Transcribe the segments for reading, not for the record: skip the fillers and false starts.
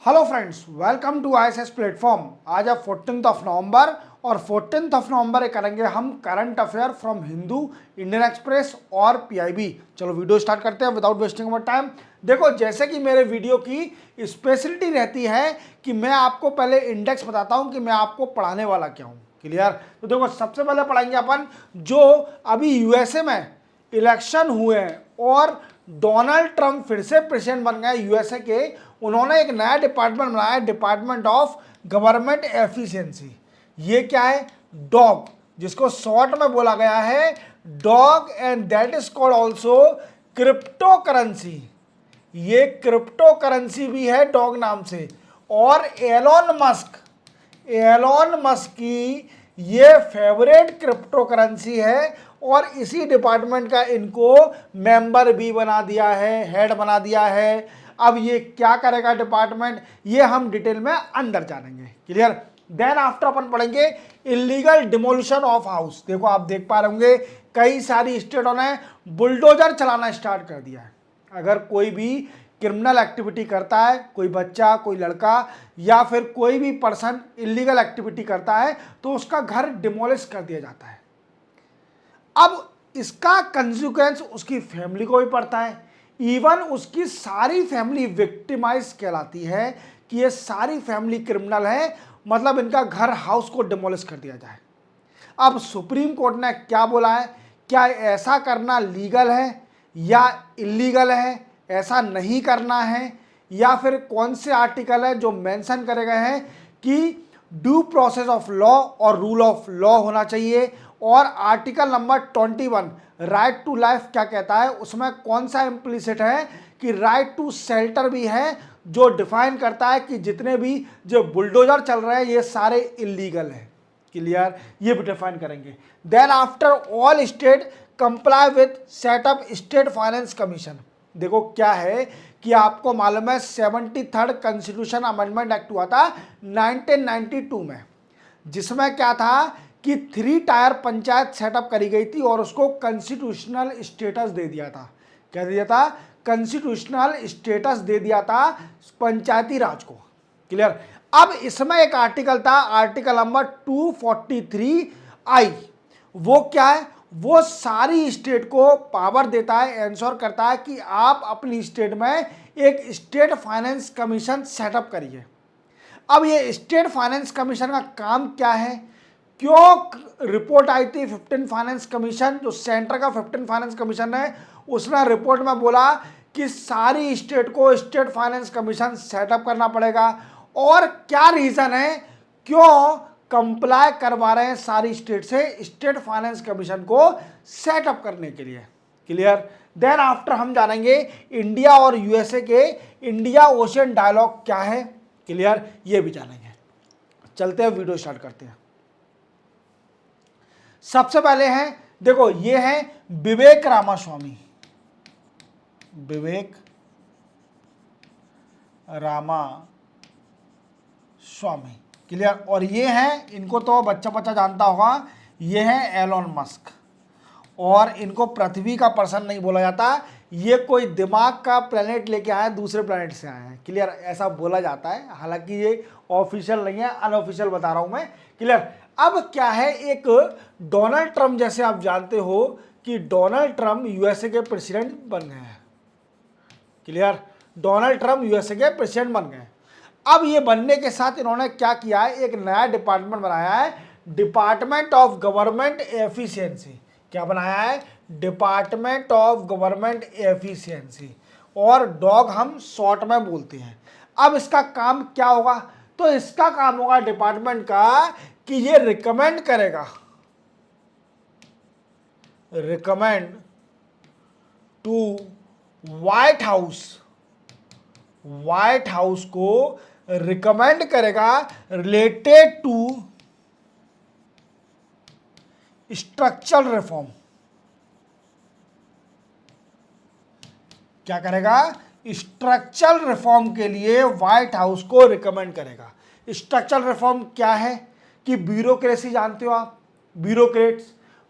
Hello friends, welcome to ISS platform. आज है 14 नवंबर और 14 नवंबर करेंगे हम current affair from Hindu, Indian Express और पीआईबी। चलो वीडियो स्टार्ट करते हैं विदाउट वेस्टिंग अवर टाइम। देखो, जैसे कि मेरे वीडियो की स्पेशलिटी रहती है कि मैं आपको पहले इंडेक्स बताता हूं कि मैं आपको पढ़ाने वाला क्या हूं। क्लियर? तो देखो, सबसे पहले पढ़ाएंगे अपन जो अभी यूएसए में इलेक्शन हुए हैं और डोनाल्ड ट्रंप फिर से प्रेसिडेंट बन गए यूएसए के। उन्होंने एक नया डिपार्टमेंट बनाया, डिपार्टमेंट ऑफ गवर्नमेंट एफिशिएंसी। ये क्या है? डॉग, जिसको शॉर्ट में बोला गया है dog, and that is called also crypto currency. ये क्रिप्टो करेंसी भी है डॉग नाम से। और एलोन मस्क की ये फेवरेट क्रिप्टो करेंसी है और इसी डिपार्टमेंट का इनको मेंबर भी बना दिया है, हेड बना दिया है। अब ये क्या करेगा डिपार्टमेंट, ये हम डिटेल में अंदर जानेंगे। क्लियर? देन आफ्टर अपन पढ़ेंगे इलीगल डिमोलिशन ऑफ हाउस। देखो, आप देख पा रहे होंगे कई सारी स्टेटों ने बुलडोजर चलाना स्टार्ट कर दिया है। अगर कोई भी क्रिमिनल एक्टिविटी करता है, कोई बच्चा, कोई लड़का या फिर कोई भी पर्सन इलीगल एक्टिविटी करता है तो उसका घर डिमोलिश कर दिया जाता है। अब इसका कंसिक्वेंस उसकी फैमिली को भी पड़ता है। इवन उसकी सारी फैमिली विक्टिमाइज कहलाती है कि ये सारी फैमिली क्रिमिनल है, मतलब इनका घर, हाउस को डिमोलिश कर दिया जाए। अब सुप्रीम कोर्ट ने क्या बोला है? क्या ऐसा करना लीगल है या इलीगल है, ऐसा नहीं करना है, या फिर कौन से आर्टिकल है जो मेंशन करे गए हैं कि ड्यू प्रोसेस ऑफ लॉ और रूल ऑफ लॉ होना चाहिए। और article number 21 right to life क्या कहता है, उसमें कौन सा इम्प्लिसिट है कि राइट टू शेल्टर भी है, जो डिफाइन करता है कि जितने भी जो बुलडोजर चल रहे हैं ये सारे इलीगल है। क्लियर? ये भी डिफाइन करेंगे। Then after all state comply with setup state finance commission. देखो क्या है कि आपको मालूम है 73rd कॉन्स्टिट्यूशन अमेंडमेंट एक्ट हुआ था 1992 में, जिसमें क्या था कि 3 टायर पंचायत सेटअप करी गई थी और उसको कॉन्स्टिट्यूशनल स्टेटस दे दिया था। क्या दे दिया था? कॉन्स्टिट्यूशनल स्टेटस दे दिया था पंचायती राज को। क्लियर? अब इसमें एक आर्टिकल था, आर्टिकल नंबर 243I। वो क्या है? वो सारी स्टेट को पावर देता है, इंश्योर करता है कि आप अपनी स्टेट में एक स्टेट फाइनेंस कमीशन सेटअप करिए। अब ये स्टेट फाइनेंस कमीशन का काम क्या है? क्यों रिपोर्ट आई थी 15 फाइनेंस कमीशन, जो सेंटर का 15 फाइनेंस कमीशन है, उसने रिपोर्ट में बोला कि सारी स्टेट को स्टेट फाइनेंस कमीशन सेटअप करना पड़ेगा। और क्या रीजन है, क्यों कंप्लाई करवा रहे हैं सारी स्टेट से स्टेट फाइनेंस कमीशन को सेटअप करने के लिए। क्लियर? देन आफ्टर हम जानेंगे इंडिया और यूएसए के इंडिया ओशियन डायलॉग क्या है। क्लियर? ये भी जानेंगे। चलते हैं, वीडियो स्टार्ट करते हैं। सबसे पहले हैं, देखो ये है विवेक रामास्वामी। विवेक रामास्वामी। क्लियर? और ये हैं, इनको तो बच्चा बच्चा जानता होगा, ये है एलोन मस्क। और इनको पृथ्वी का पर्सन नहीं बोला जाता, ये कोई दिमाग का प्लेनेट लेके आए हैं, दूसरे प्लेनेट से आए हैं। क्लियर? ऐसा बोला जाता है, हालांकि ये ऑफिशियल नहीं है, अनऑफिशियल बता रहा हूं मैं। क्लियर? अब क्या है, एक डोनाल्ड ट्रंप, जैसे आप जानते हो कि डोनाल्ड ट्रंप यूएसए के प्रेसिडेंट बन गए हैं। क्लियर? डोनाल्ड ट्रंप यूएसए के प्रेसिडेंट बन गए। अब ये बनने के साथ इन्होंने क्या किया है, एक नया डिपार्टमेंट बनाया है, डिपार्टमेंट ऑफ गवर्नमेंट एफिशिएंसी। क्या बनाया है? डिपार्टमेंट ऑफ गवर्नमेंट एफिशिएंसी, और डॉग हम शॉर्ट में बोलते हैं। अब इसका काम क्या होगा? तो इसका काम होगा डिपार्टमेंट का कि ये रिकमेंड करेगा, रिकमेंड टू व्हाइट हाउस को रिकमेंड करेगा रिलेटेड टू स्ट्रक्चरल रिफॉर्म। क्या करेगा? स्ट्रक्चरल रिफॉर्म के लिए व्हाइट हाउस को रिकमेंड करेगा। स्ट्रक्चरल रिफॉर्म क्या है कि ब्यूरोक्रेसी जानते हो आप,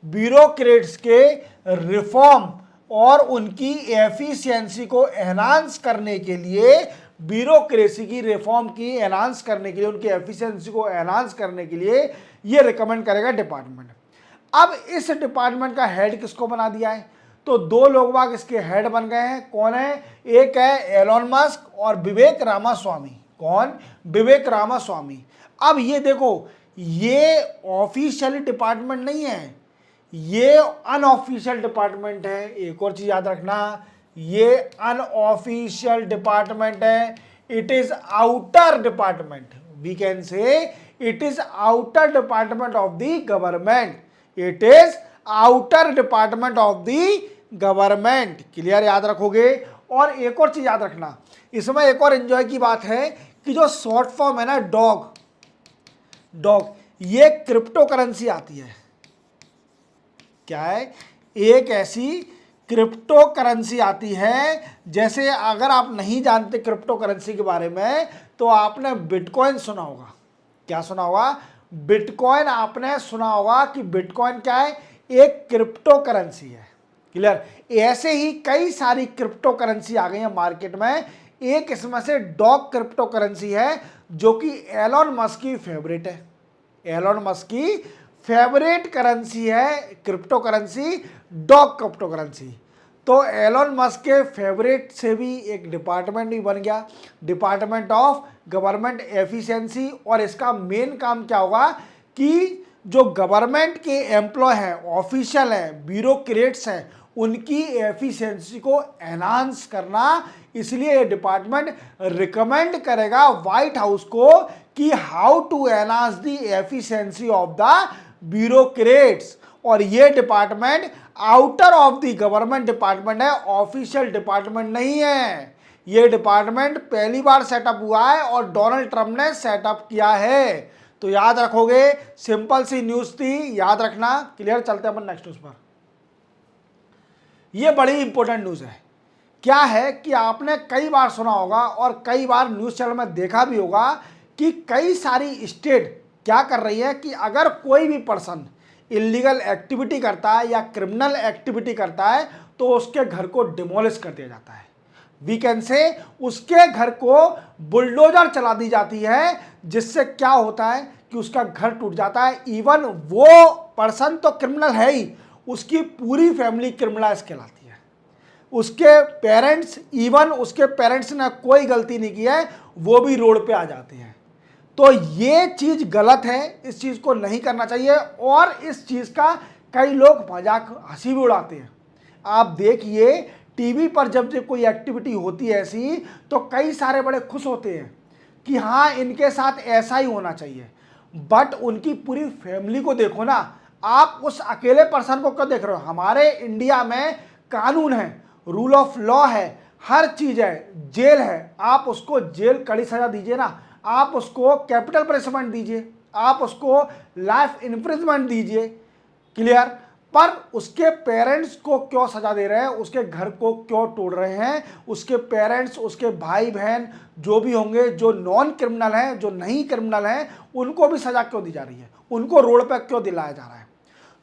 ब्यूरोक्रेट्स के रिफॉर्म और उनकी एफिशिएंसी को एनहांस करने के लिए ब्यूरोक्रेसी की रिफॉर्म की एनहांस करने के लिए, उनकी एफिशिएंसी को एनहांस करने के लिए ये रिकमेंड करेगा डिपार्टमेंट। अब इस डिपार्टमेंट का हेड किसको बना दिया है? तो दो लोग बाग इसके हेड बन गए हैं। कौन है? एक है एलोन मस्क और विवेक रामास्वामी। कौन? विवेक रामास्वामी। अब ये देखो, ये ऑफिशियली डिपार्टमेंट नहीं है, ये अनऑफिशियल डिपार्टमेंट है। एक और चीज याद रखना, ये अनऑफिशियल डिपार्टमेंट है। It is outer department, we can say it is outer department of the government. It is outer department of the government. Clear? याद रखोगे। और एक और चीज याद रखना, इसमें एक और एंजॉय की बात है कि जो शॉर्ट फॉर्म है ना डॉग, ये क्रिप्टो करेंसी आती है। क्या है? एक ऐसी क्रिप्टो करेंसी आती है, जैसे अगर आप नहीं जानते क्रिप्टो करेंसी के बारे में तो आपने बिटकॉइन सुना होगा। क्या सुना होगा? बिटकॉइन आपने सुना होगा कि बिटकॉइन क्या है? एक क्रिप्टो करेंसी है। क्लियर? ऐसे ही कई सारी क्रिप्टो करेंसी आ गई है मार्केट में। एक इसमें से डॉग क्रिप्टो करेंसी है जो कि एलोन मस्क की फेवरेट है। एलोन मस्क की फेवरेट करेंसी है crypto currency, dog crypto currency. तो एलोन मस्क के फेवरेट से भी एक डिपार्टमेंट भी बन गया, डिपार्टमेंट ऑफ गवर्नमेंट एफिशिएंसी। और इसका मेन काम क्या होगा कि जो गवर्नमेंट के एम्प्लॉय हैं, ऑफिशियल हैं, ब्यूरोक्रेट्स हैं, उनकी एफिशिएंसी को एनहांस करना। इसलिए ये डिपार्टमेंट रिकमेंड करेगा व्हाइट हाउस को कि how to enhance the efficiency of the bureaucrats. और ये department outer of the government department है, ऑफिशियल डिपार्टमेंट नहीं है। ये डिपार्टमेंट पहली बार सेटअप हुआ है और डोनाल्ड ट्रंप ने सेटअप किया है। तो याद रखोगे, सिंपल सी न्यूज थी, याद रखना। क्लियर? चलते हैं अपन नेक्स्ट न्यूज पर। यह बड़ी इंपॉर्टेंट न्यूज है। क्या है कि आपने कई बार सुना होगा और कई बार न्यूज चैनल में देखा भी होगा कि कई सारी स्टेट क्या कर रही है कि अगर कोई भी पर्सन इलीगल एक्टिविटी करता है या क्रिमिनल एक्टिविटी करता है तो उसके घर को डिमोलिश कर दिया जाता है। वीकेंड से उसके घर को बुलडोजर चला दी जाती है, जिससे क्या होता है कि उसका घर टूट जाता है। इवन वो पर्सन तो क्रिमिनल है ही, उसकी पूरी फैमिली क्रिमिनलाइज कहलाती है। उसके पेरेंट्स, इवन उसके पेरेंट्स ने कोई गलती नहीं की है, वो भी रोड पे आ जाते हैं। तो ये चीज गलत है, इस चीज को नहीं करना चाहिए। और इस चीज का कई लोग मजाक हंसी भी उड़ाते हैं। आप देखिए टीवी पर जब कोई एक्टिविटी होती है ऐसी, तो कई सारे बड़े खुश होते हैं कि हाँ इनके साथ ऐसा ही होना चाहिए। बट उनकी पूरी फैमिली को देखो ना, आप उस अकेले पर्सन को क्यों देख रहे हो? हमारे इंडिया में कानून है, रूल ऑफ लॉ है, हर चीज है, जेल है। आप उसको जेल कड़ी सजा दीजिए ना, आप उसको कैपिटल पनिशमेंट दीजिए, आप उसको लाइफ इम्प्रिजमेंट दीजिए। क्लियर? पर उसके पेरेंट्स को क्यों सजा दे रहे हैं? उसके घर को क्यों तोड़ रहे हैं? उसके पेरेंट्स, उसके भाई बहन जो भी होंगे, जो नॉन क्रिमिनल हैं, जो नहीं क्रिमिनल हैं, उनको भी सजा क्यों दी जा रही है? उनको रोड पर क्यों दिलाया जा रहा है?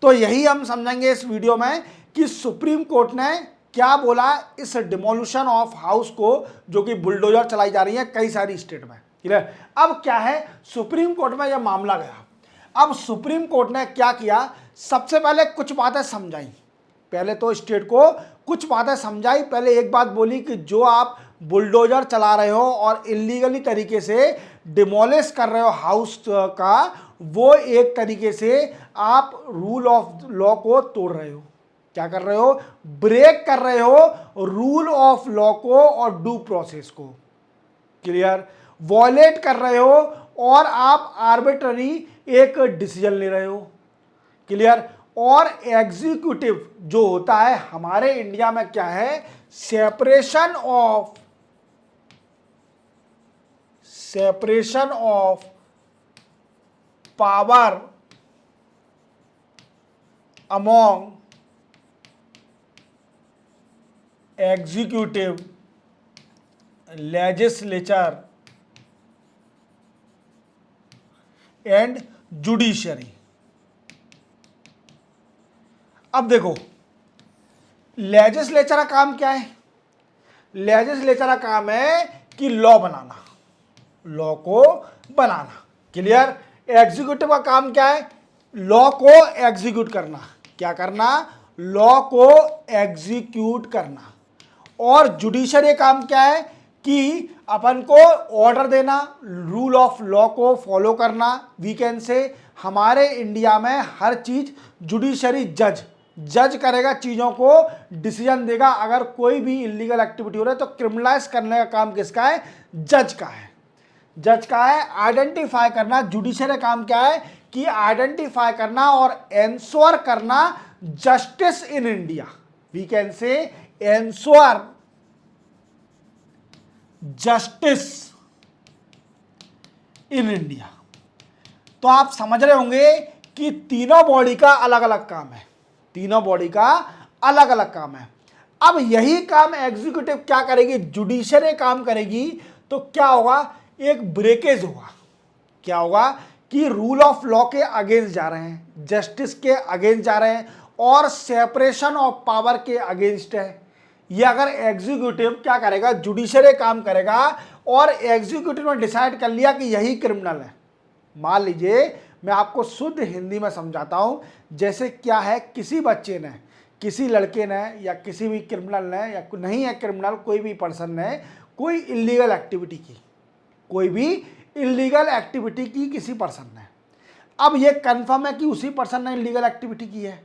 तो यही हम समझेंगे इस वीडियो में कि सुप्रीम कोर्ट ने क्या बोला इस डिमोलिशन ऑफ हाउस को, जो कि बुलडोजर चलाई जा रही है कई सारी स्टेट में। क्लियर? अब क्या है, सुप्रीम कोर्ट में यह मामला गया। अब सुप्रीम कोर्ट ने क्या किया, सबसे पहले कुछ बातें समझाई। पहले तो स्टेट को कुछ बातें समझाई। पहले एक बात बोली कि जो आप बुलडोजर चला रहे हो और इलीगली तरीके से डिमोलिश कर रहे हो हाउस का, वो एक तरीके से आप रूल ऑफ लॉ को तोड़ रहे हो। क्या कर रहे हो? ब्रेक कर रहे हो रूल ऑफ लॉ को और ड्यू प्रोसेस को। क्लियर? वॉयलेट कर रहे हो और आप आर्बिट्ररी एक डिसीजन ले रहे हो। क्लियर? और एग्जीक्यूटिव जो होता है हमारे इंडिया में क्या है, separation of power among executive, legislature and judiciary. अब देखो लेजिस्लेचर का काम क्या है? लेजिस्लेचर का काम है कि लॉ बनाना, लॉ को बनाना। क्लियर? एग्जीक्यूटिव का काम क्या है? लॉ को एग्जीक्यूट करना। क्या करना? लॉ को एग्जीक्यूट करना। और जुडिशरी काम क्या है? कि अपन को ऑर्डर देना, रूल ऑफ लॉ को फॉलो करना। वी कैन से हमारे इंडिया में हर चीज जुडिशरी जज करेगा, चीजों को डिसीजन देगा। अगर कोई भी इलीगल एक्टिविटी हो रहा है तो क्रिमिनलाइज करने का काम किसका है? जज का है। जज का है आइडेंटिफाई करना। जुडिशरी काम क्या है? कि आइडेंटिफाई करना और एंश्योर करना justice in India. We can say ensure justice in India. तो आप समझ रहे होंगे कि तीनों बॉडी का अलग अलग काम है, तीनों बॉडी का अलग अलग काम है। अब यही काम एग्जीक्यूटिव क्या करेगी? जुडिशरी काम करेगी। तो क्या होगा? एक ब्रेकेज होगा। क्या होगा? कि रूल ऑफ लॉ के अगेंस्ट जा रहे हैं, जस्टिस के अगेंस्ट जा रहे हैं और सेपरेशन ऑफ पावर के अगेंस्ट है। ये अगर एग्जीक्यूटिव क्या करेगा? जुडिशरी काम करेगा और एग्जीक्यूटिव ने डिसाइड कर लिया कि यही क्रिमिनल है। मान लीजिए, मैं आपको शुद्ध हिंदी में समझाता हूं। जैसे क्या है, किसी बच्चे ने, किसी लड़के ने या किसी भी क्रिमिनल ने, या नहीं है क्रिमिनल, कोई भी पर्सन ने कोई इलीगल एक्टिविटी की, कोई भी इलीगल एक्टिविटी की किसी पर्सन ने। अब ये कंफर्म है कि उसी पर्सन ने इलीगल एक्टिविटी की है,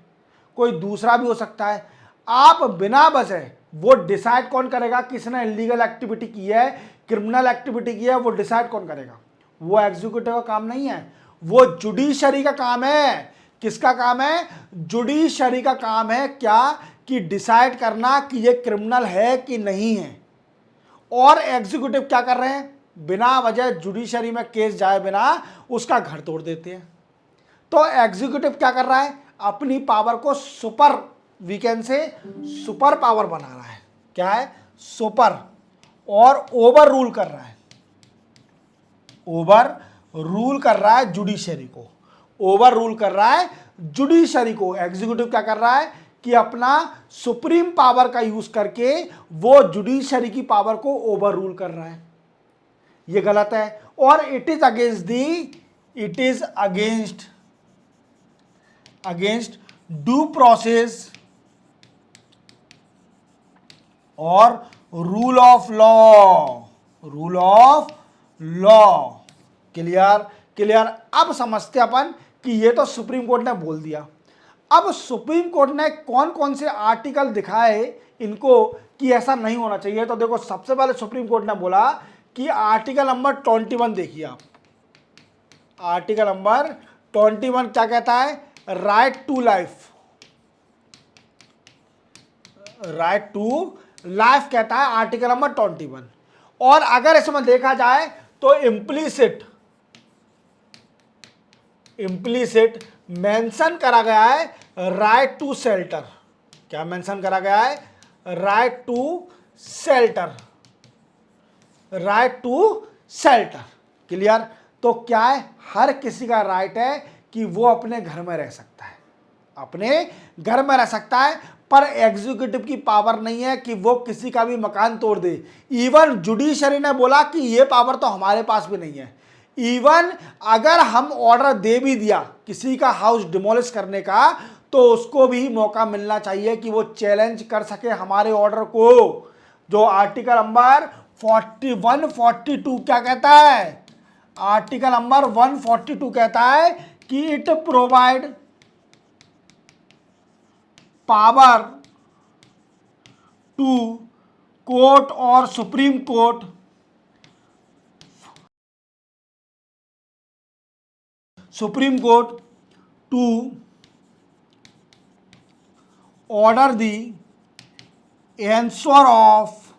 कोई दूसरा भी हो सकता है। आप बिना वजह, वो डिसाइड कौन करेगा किसने इलीगल एक्टिविटी की है, क्रिमिनल एक्टिविटी की है? वो डिसाइड कौन करेगा? वो एग्जीक्यूटिव का काम नहीं है, वो जुडिशरी का काम है। किसका काम है? जुडिशरी का काम है। क्या? कि डिसाइड करना कि ये क्रिमिनल है कि नहीं है। और एग्जीक्यूटिव क्या कर रहे हैं? बिना वजह जुडिशरी में केस जाए बिना उसका घर तोड़ देते हैं। तो एग्जीक्यूटिव क्या कर रहा है? अपनी पावर को सुपर, वीकेंड से सुपर पावर बना रहा है। क्या है? सुपर। और ओवर रूल कर रहा है, ओवर रूल कर रहा है जुडिशरी को, ओवर रूल कर रहा है जुडिशरी को। एग्जीक्यूटिव क्या कर रहा है? कि अपना सुप्रीम पावर का यूज करके वो जुडिशरी की पावर को ओवर रूल कर रहा है। ये गलत है। और it is against the, it is against due process और rule of law, rule of law. Clear? Clear? अब समझते अपन कि ये तो सुप्रीम कोर्ट ने बोल दिया। अब सुप्रीम कोर्ट ने कौन कौन से आर्टिकल दिखाए इनको कि ऐसा नहीं होना चाहिए। तो देखो, सबसे पहले सुप्रीम कोर्ट ने बोला कि आर्टिकल नंबर 21 देखिए आप। आर्टिकल नंबर 21 क्या कहता है? Right to life, right to life कहता है आर्टिकल नंबर 21। और अगर इसमें देखा जाए तो इम्प्लीसिट मेंशन करा गया है राइट टू शेल्टर। क्या मेंशन करा गया है? Right to shelter, right to shelter. Clear? तो क्या है? हर किसी का राइट है कि वो अपने घर में रह सकता है, अपने घर में रह सकता है। पर एग्जीक्यूटिव की पावर नहीं है कि वो किसी का भी मकान तोड़ दे। इवन जुडिशरी ने बोला कि ये पावर तो हमारे पास भी नहीं है। इवन अगर हम ऑर्डर दे भी दिया किसी का हाउस डिमोलिश करने का, तो उसको भी मौका मिलना चाहिए कि वो चैलेंज कर सके हमारे ऑर्डर को। जो आर्टिकल नंबर 41, 42 क्या कहता है? आर्टिकल नंबर 142 कहता है कि it provide power to court और supreme court to order the ensure of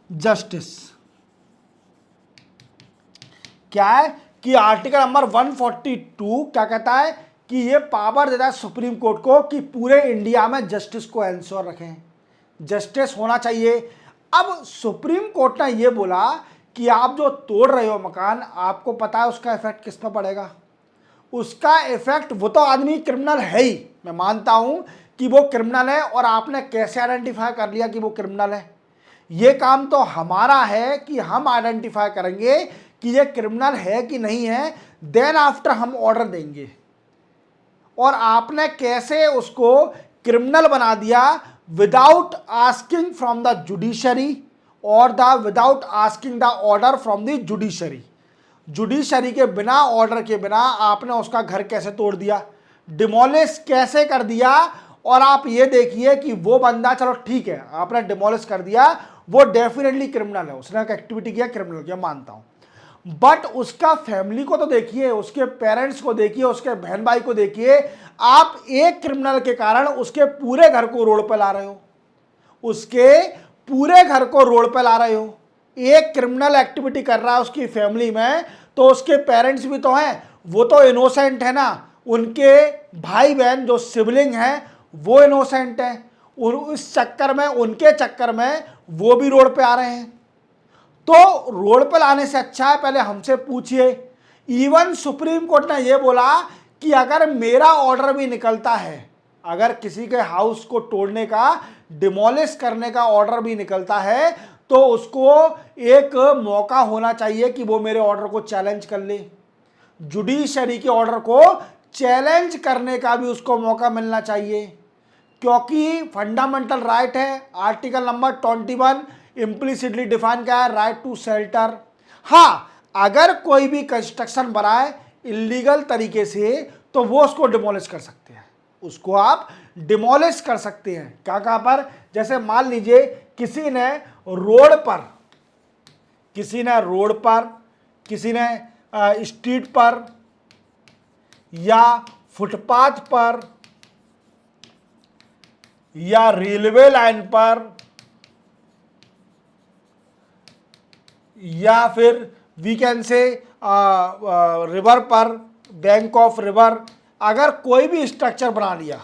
justice. क्या है? कि आर्टिकल नंबर 142 क्या कहता है? कि ये पावर देता है सुप्रीम कोर्ट को कि पूरे इंडिया में जस्टिस को एंश्योर रखें, जस्टिस होना चाहिए। अब सुप्रीम कोर्ट ने ये बोला कि आप जो तोड़ रहे हो मकान, आपको पता है उसका इफेक्ट किस पर पड़ेगा? उसका इफेक्ट, वो तो आदमी क्रिमिनल है ही, मैं मानता हूं कि वो क्रिमिनल है। और आपने कैसे आइडेंटिफाई कर लिया कि वो क्रिमिनल है? ये काम तो हमारा है कि हम आइडेंटिफाई करेंगे कि ये क्रिमिनल है कि नहीं है, देन आफ्टर हम ऑर्डर देंगे। और आपने कैसे उसको क्रिमिनल बना दिया, without asking from the judiciary और the without asking the order from the judiciary. Judiciary के बिना, ऑर्डर के बिना आपने उसका घर कैसे तोड़ दिया, डिमोलिश कैसे कर दिया। और आप ये देखिए कि वो बंदा, चलो ठीक है आपने डिमोलिश कर दिया, वो डेफिनेटली क्रिमिनल है, उसने एक एक्टिविटी किया, क्रिमिनल किया, मानता हूं। बट उसका फैमिली को तो देखिए, उसके पेरेंट्स को देखिए, उसके बहन भाई को देखिए। आप एक क्रिमिनल के कारण उसके पूरे घर को रोड पर ला रहे हो, उसके पूरे घर को रोड पर ला रहे हो। एक क्रिमिनल एक्टिविटी कर रहा है उसकी फैमिली में, तो उसके पेरेंट्स भी तो हैं, वो तो इनोसेंट है ना, उनके भाई बहन जो सिबलिंग हैं वो इनोसेंट है, और उस चक्कर में, उनके चक्कर में वो भी रोड पे आ रहे हैं। तो रोड पर लाने से अच्छा है पहले हमसे पूछिए। इवन सुप्रीम कोर्ट ने यह बोला कि अगर मेरा ऑर्डर भी निकलता है, अगर किसी के हाउस को तोड़ने का, डिमोलिश करने का ऑर्डर भी निकलता है, तो उसको एक मौका होना चाहिए कि वो मेरे ऑर्डर को चैलेंज कर ले। जुडिशरी के ऑर्डर को चैलेंज करने का भी उसको मौका मिलना चाहिए, क्योंकि फंडामेंटल राइट है। आर्टिकल नंबर 21 इम्प्लिसिटली डिफाइन किया है, राइट टू शेल्टर। हाँ, अगर कोई भी कंस्ट्रक्शन बनाए इलीगल तरीके से, तो वो उसको डिमोलिश कर सकते हैं, उसको आप डिमोलिश कर सकते हैं। कहाँ पर, जैसे मान लीजिए किसी ने रोड पर, किसी ने स्ट्रीट पर या फुटपाथ पर या रेलवे लाइन पर या फिर वी कैन से रिवर पर, बैंक ऑफ रिवर, अगर कोई भी स्ट्रक्चर बना लिया,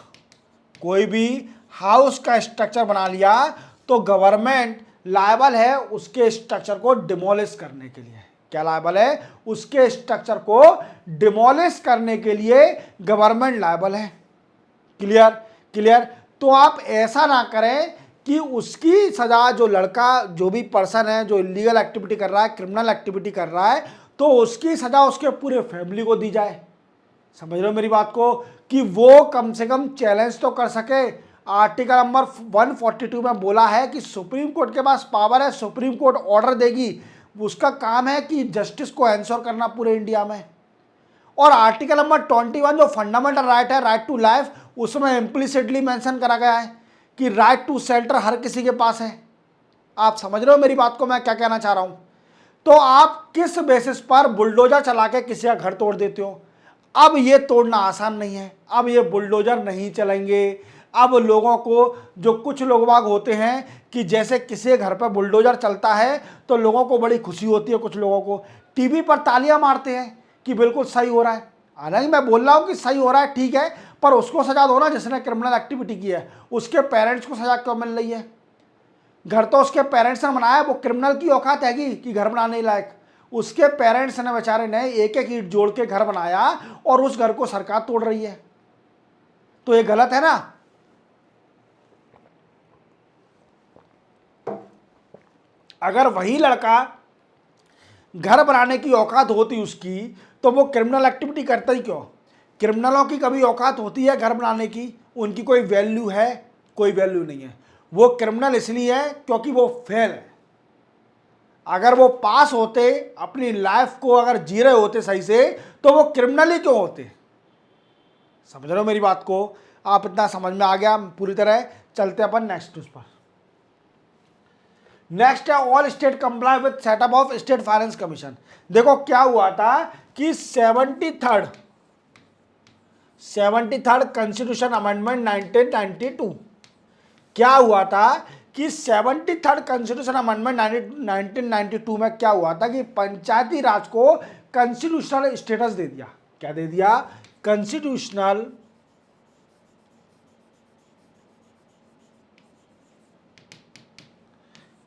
कोई भी हाउस का स्ट्रक्चर बना लिया, तो गवर्नमेंट लायबल है उसके स्ट्रक्चर को डिमोलिश करने के लिए। क्या लायबल है? उसके स्ट्रक्चर को डिमोलिश करने के लिए गवर्नमेंट लायबल है। क्लियर? क्लियर। तो आप ऐसा ना करें कि उसकी सजा, जो लड़का, जो भी पर्सन है जो इलीगल एक्टिविटी कर रहा है, क्रिमिनल एक्टिविटी कर रहा है, तो उसकी सजा उसके पूरे फैमिली को दी जाए। समझ रहे हो मेरी बात को, कि वो कम से कम चैलेंज तो कर सके। आर्टिकल नंबर 142 में बोला है कि सुप्रीम कोर्ट के पास पावर है, सुप्रीम कोर्ट ऑर्डर देगी, उसका काम है कि जस्टिस को एंश्योर करना पूरे इंडिया में। और आर्टिकल नंबर 21 जो फंडामेंटल राइट है, राइट टू लाइफ, उसमें इम्प्लिसिटली मेंशन करा गया है कि राइट टू शेल्टर हर किसी के पास है। आप समझ रहे हो मेरी बात को, मैं क्या कहना चाह रहा हूं। तो आप किस बेसिस पर बुलडोजर चला के किसी का घर तोड़ देते हो? अब ये तोड़ना आसान नहीं है, अब ये बुलडोजर नहीं चलेंगे। अब लोगों को, जो कुछ लोग बाग होते हैं कि जैसे किसी घर पर बुलडोजर चलता है तो लोगों को बड़ी खुशी होती है, कुछ लोगों को टीवी पर तालियां मारते हैं कि बिल्कुल सही हो रहा है। हालांकि मैं बोल रहा हूं कि सही हो रहा है, ठीक है, पर उसको सजा दो ना जिसने क्रिमिनल एक्टिविटी की है। उसके पेरेंट्स को सजा क्यों मिल रही है? घर तो उसके पेरेंट्स ने बनाया, वो क्रिमिनल की औकात हैगी कि घर बनाने लायक? उसके पेरेंट्स ने, बेचारे ने एक एक ईंट जोड़ के घर बनाया और उस घर को सरकार तोड़ रही है, तो ये गलत है ना। अगर वही लड़का घर बनाने की औकात होती उसकी, तो वो क्रिमिनल एक्टिविटी करता ही क्यों? क्रिमिनलों की कभी औकात होती है घर बनाने की? उनकी कोई वैल्यू है? कोई वैल्यू नहीं है। वो क्रिमिनल इसलिए है क्योंकि वो फेल है। अगर वो पास होते, अपनी लाइफ को अगर जी रहे होते सही से, तो वो क्रिमिनल ही क्यों होते? समझ रहे हो मेरी बात को? आप इतना समझ में आ गया पूरी तरह। चलते अपन नेक्स्ट न्यूज पर। नेक्स्ट है all state comply with setup of state finance commission. देखो क्या हुआ था कि 73rd कॉन्स्टिट्यूशन अमेंडमेंट 1992, क्या हुआ था कि 73rd कॉन्स्टिट्यूशन अमेंडमेंट 1992 में क्या हुआ था कि पंचायती राज को कॉन्स्टिट्यूशनल स्टेटस दे दिया। क्या दे दिया? कॉन्स्टिट्यूशनल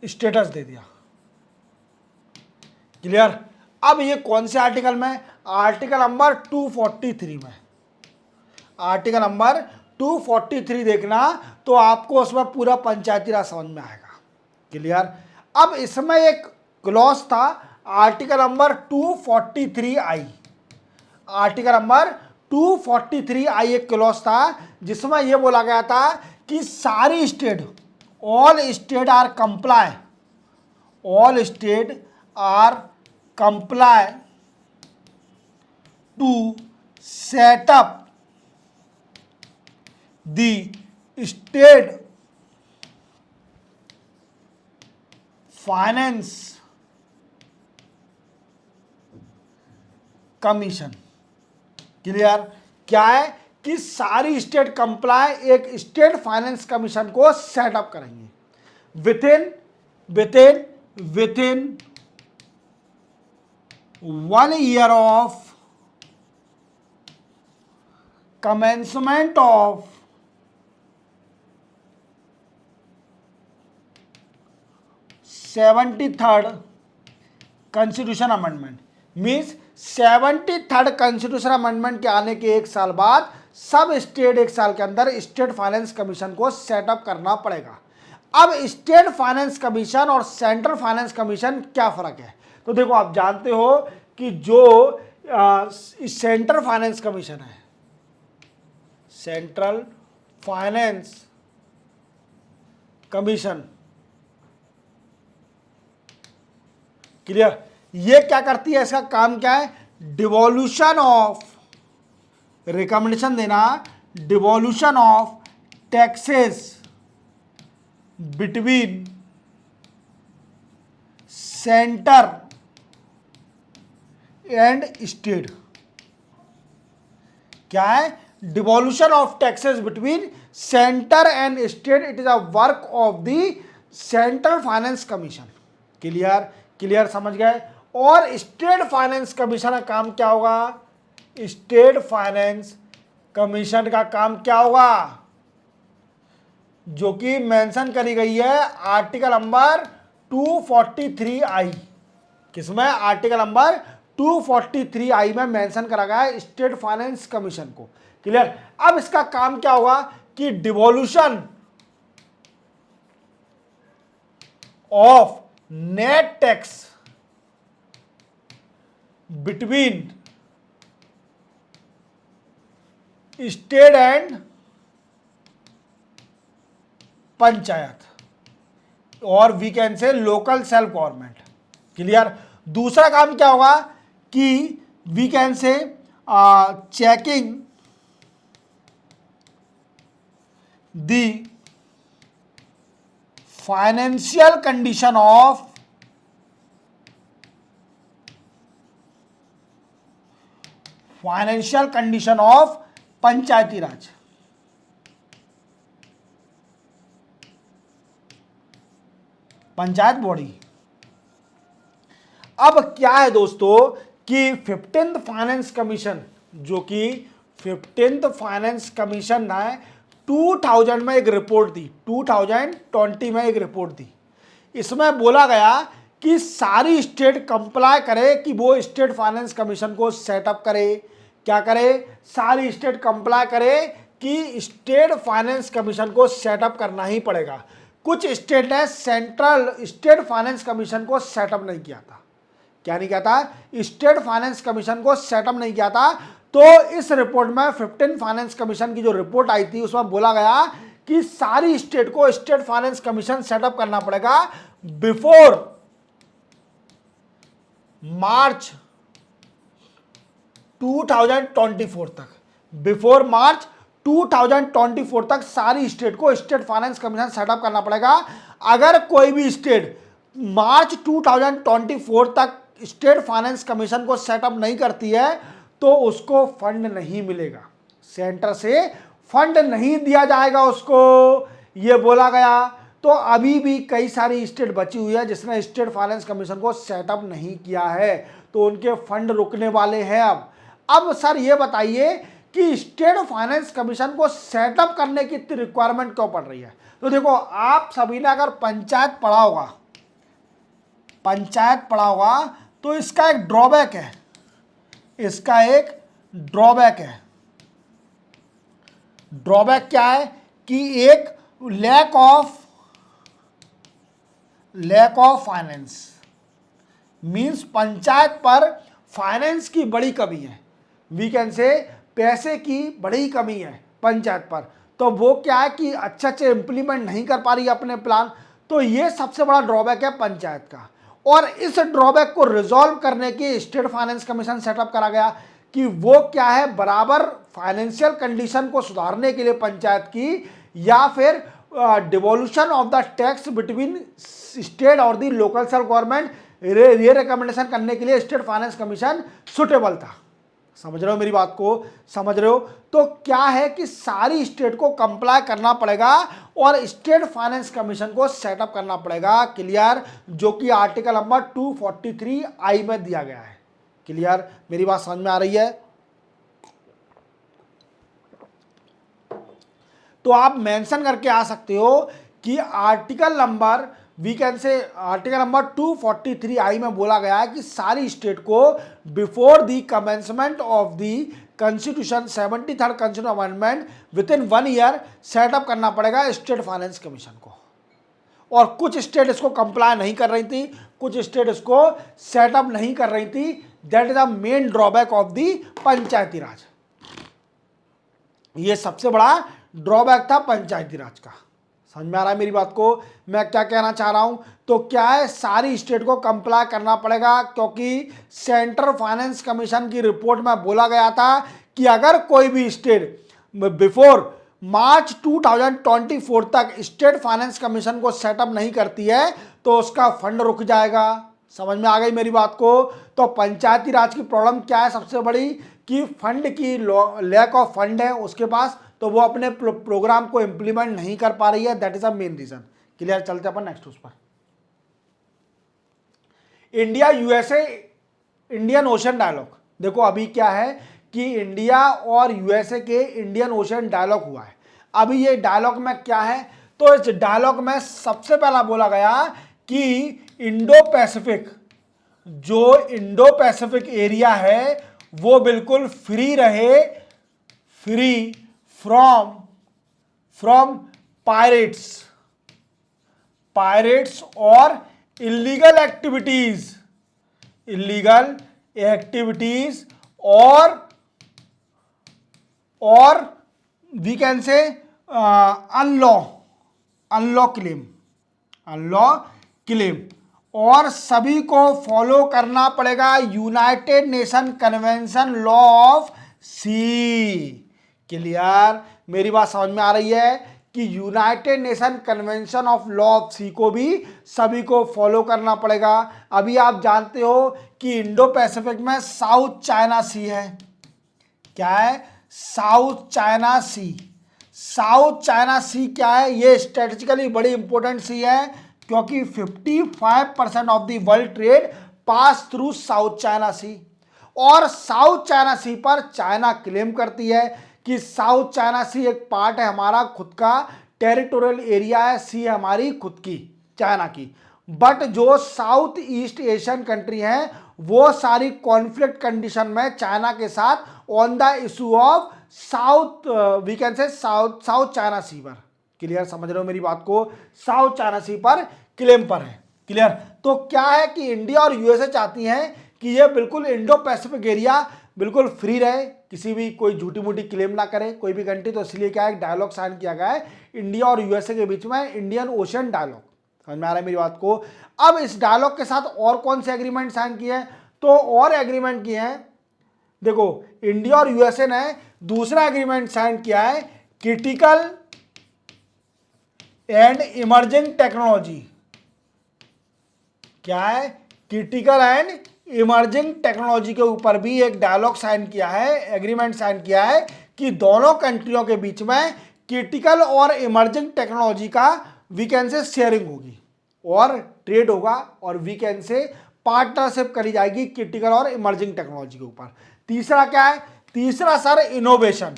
स्टेटस दे दिया। क्लियर? अब ये कौन से आर्टिकल में? आर्टिकल नंबर 243 में। आर्टिकल नंबर 243 देखना, तो आपको उसमें पूरा पंचायती राज समझ में आएगा। क्लियर? अब इसमें एक क्लॉज था article number 243I, article number 243I एक क्लॉज था जिसमें यह बोला गया था कि सारी state, all state are comply, all state are comply to set up the state finance commission. Clear? क्या है कि सारी स्टेट कंप्लाई एक स्टेट फाइनेंस कमीशन को सेटअप करेंगे within 1 year of commencement of seventy-third constitution amendment. Means 73rd constitution amendment के आने के एक साल बाद सब स्टेट एक साल के अंदर स्टेट फाइनेंस कमीशन को सेटअप करना पड़ेगा। अब स्टेट फाइनेंस कमीशन और सेंट्रल फाइनेंस कमीशन क्या फर्क है? तो देखो, आप जानते हो कि जो सेंट्रल फाइनेंस कमीशन है, सेंट्रल फाइनेंस कमीशन, क्लियर, ये क्या करती है? इसका काम क्या है? डिवोल्यूशन ऑफ, रिकमेंडेशन देना, devolution of taxes between centre and state. क्या है? Devolution of taxes between centre and state. It is a work of the central finance commission. Clear? Clear, समझ गए? और स्टेट फाइनेंस कमीशन का काम क्या होगा? स्टेट फाइनेंस कमीशन का काम क्या होगा? जो कि मेंशन करी गई है आर्टिकल नंबर 243I। किसमें? आर्टिकल नंबर 243I में मेंशन करा गया है स्टेट फाइनेंस कमीशन को। क्लियर? अब इसका काम क्या होगा कि devolution of net tax between state and panchayat और we can say local self government. Clear? दूसरा काम क्या होगा कि we can say checking the financial condition of panchayati raj. Panchayat body. अब क्या है दोस्तों कि 15th फाइनेंस कमीशन, जो कि 15th फाइनेंस कमीशन है, 2000 में एक रिपोर्ट दी, 2020 में एक रिपोर्ट दी। इसमें बोला गया कि सारी स्टेट कंप्लाई करे कि वो स्टेट फाइनेंस कमीशन को सेटअप करे। क्या करे? सारी स्टेट कंप्लाई करे कि स्टेट फाइनेंस कमीशन को सेटअप करना ही पड़ेगा। कुछ स्टेट ने सेंट्रल स्टेट फाइनेंस कमीशन को सेटअप नहीं किया था। क्या नहीं किया था? स्टेट फाइनेंस कमीशन को सेटअप नहीं किया था। तो इस रिपोर्ट में 15 फाइनेंस कमीशन की जो रिपोर्ट आई थी उसमें बोला गया कि सारी स्टेट को स्टेट फाइनेंस कमीशन सेटअप करना पड़ेगा बिफोर मार्च 2024 तक। बिफोर मार्च 2024 तक सारी स्टेट को स्टेट फाइनेंस कमीशन सेटअप करना पड़ेगा। अगर कोई भी स्टेट मार्च 2024 तक स्टेट फाइनेंस कमीशन को सेटअप नहीं करती है तो उसको फंड नहीं मिलेगा, सेंटर से फंड नहीं दिया जाएगा उसको, ये बोला गया। तो अभी भी कई सारी स्टेट बची हुई है जिसने स्टेट फाइनेंस कमीशन को सेटअप नहीं किया है, तो उनके फंड रुकने वाले हैं। अब सर ये बताइए कि स्टेट फाइनेंस कमीशन को सेटअप करने की इतनी रिक्वायरमेंट क्यों पड़ रही है? तो देखो, आप सभी ने अगर पंचायत पढ़ा होगा तो इसका एक ड्रॉबैक है, इसका एक ड्रॉबैक है। ड्रॉबैक क्या है कि एक lack of lack of finance means panchayat पर फाइनेंस की बड़ी कमी है, वी कैन से पैसे की बड़ी कमी है पंचायत पर, तो वो क्या है कि अच्छे इंप्लीमेंट नहीं कर पा रही है अपने प्लान। तो ये सबसे बड़ा ड्रॉबैक है पंचायत का, और इस ड्रॉबैक को रिजॉल्व करने के स्टेट फाइनेंस कमीशन सेटअप करा गया कि वो क्या है, बराबर फाइनेंशियल कंडीशन को सुधारने के लिए पंचायत की, या फिर devolution of the tax between state और दी लोकल सेल्फ गवर्नमेंट, ये रिकमेंडेशन करने के लिए स्टेट फाइनेंस कमीशन सुटेबल था। समझ रहे हो मेरी बात को, समझ रहे हो? तो क्या है कि सारी स्टेट को कंप्लाई करना पड़ेगा और स्टेट फाइनेंस कमीशन को सेटअप करना पड़ेगा, क्लियर, जो कि आर्टिकल नंबर 243I में दिया गया है। क्लियर, मेरी बात समझ में आ रही है? तो आप मेंशन करके आ सकते हो कि article number, we can say article number 243I में बोला गया है कि सारी स्टेट को before the commencement of the constitution 73rd constitution amendment within 1 year setup करना पड़ेगा स्टेट फाइनेंस कमीशन को। और कुछ स्टेट इसको कंप्लाई नहीं कर रही थी, कुछ स्टेट इसको सेटअप नहीं कर रही थी। That is the main drawback of the panchayati raj. ये सबसे बड़ा ड्रॉबैक था पंचायती राज का। समझ में आ रहा है मेरी बात को, मैं क्या कहना चाह रहा हूं? तो क्या है, सारी स्टेट को कंप्लाई करना पड़ेगा, क्योंकि सेंट्रल फाइनेंस कमीशन की रिपोर्ट में बोला गया था कि अगर कोई भी स्टेट बिफोर मार्च 2024 तक स्टेट फाइनेंस कमीशन को सेटअप नहीं करती है तो उसका फंड रुक जाएगा। समझ में आ गई मेरी बात को? तो पंचायती राज की प्रॉब्लम क्या है सबसे बड़ी, कि फंड की लैक ऑफ फंड है उसके पास, तो वो अपने प्रोग्राम को इंप्लीमेंट नहीं कर पा रही है। That is a main reason. Clear, चलते अपन नेक्स्ट उस पर। India USA Indian Ocean dialogue. देखो अभी क्या है कि इंडिया और यूएसए के इंडियन ओशन डायलॉग हुआ है। अभी ये डायलॉग में क्या है, तो इस डायलॉग में सबसे पहला बोला गया कि इंडो पैसिफिक, जो इंडो पैसिफिक एरिया है वो बिल्कुल फ्री रहे, फ्री फ्रॉम पायरेट्स और इलीगल एक्टिविटीज और we can say unlaw claim, और सभी को फॉलो करना पड़ेगा United Nation convention law of sea. Clear, मेरी बात समझ में आ रही है कि United Nation convention of law of sea को भी सभी को फॉलो करना पड़ेगा। अभी आप जानते हो कि इंडो पैसिफिक में साउथ चाइना सी है। क्या है? साउथ चाइना सी। साउथ चाइना सी क्या है? ये स्ट्रेटेजिकली बड़ी इंपॉर्टेंट सी है, क्योंकि 55% of the world trade pass through South China Sea, और साउथ चाइना सी पर चाइना क्लेम करती है कि साउथ चाइना सी एक पार्ट है हमारा खुद का, टेरिटोरियल एरिया है, सी हमारी खुद की चाइना की। बट जो साउथ ईस्ट एशियन कंट्री हैं वो सारी कॉन्फ्लिक्ट कंडीशन में चाइना के साथ on the issue of south, we can say South China Sea पर। क्लियर, समझ रहे हो मेरी बात को? साउथ चाइना सी पर क्लेम पर है। क्लियर, तो क्या है कि इंडिया और यूएसए चाहती हैं कि ये बिल्कुल इंडो पैसिफिक एरिया बिल्कुल फ्री रहे, किसी भी कोई झूठी मूठी क्लेम ना करे कोई भी कंट्री। तो इसलिए क्या है, डायलॉग साइन किया गया है इंडिया और यूएसए के बीच में, इंडियन ओशन डायलॉग। समझ में आ रहा है मेरी बात को? अब इस डायलॉग के साथ और कौन से एग्रीमेंट साइन किए हैं, तो और एग्रीमेंट किए हैं। देखो इंडिया और यूएसए ने दूसरा एग्रीमेंट साइन किया है क्रिटिकल एंड इमर्जिंग टेक्नोलॉजी। क्या है? क्रिटिकल एंड इमर्जिंग टेक्नोलॉजी के ऊपर भी एक डायलॉग साइन किया है, एग्रीमेंट साइन किया है कि दोनों कंट्रियों के बीच में क्रिटिकल और इमर्जिंग टेक्नोलॉजी का वीकेंड से शेयरिंग होगी और ट्रेड होगा, और वीकेंड से पार्टनरशिप करी जाएगी क्रिटिकल और इमर्जिंग टेक्नोलॉजी के ऊपर। तीसरा क्या है? तीसरा सर इनोवेशन।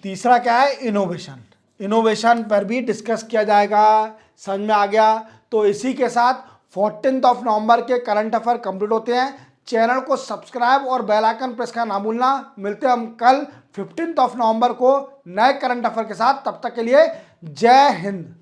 तीसरा क्या है? इनोवेशन। इनोवेशन पर भी डिस्कस किया जाएगा। समझ में आ गया? तो इसी के साथ 14 नवंबर के करंट अफेयर कंप्लीट होते हैं। चैनल को सब्सक्राइब और बेल आइकन प्रेस करना ना भूलना। मिलते हैं हम कल 15 नवंबर को नए करंट अफेयर के साथ। तब तक के लिए जय हिंद।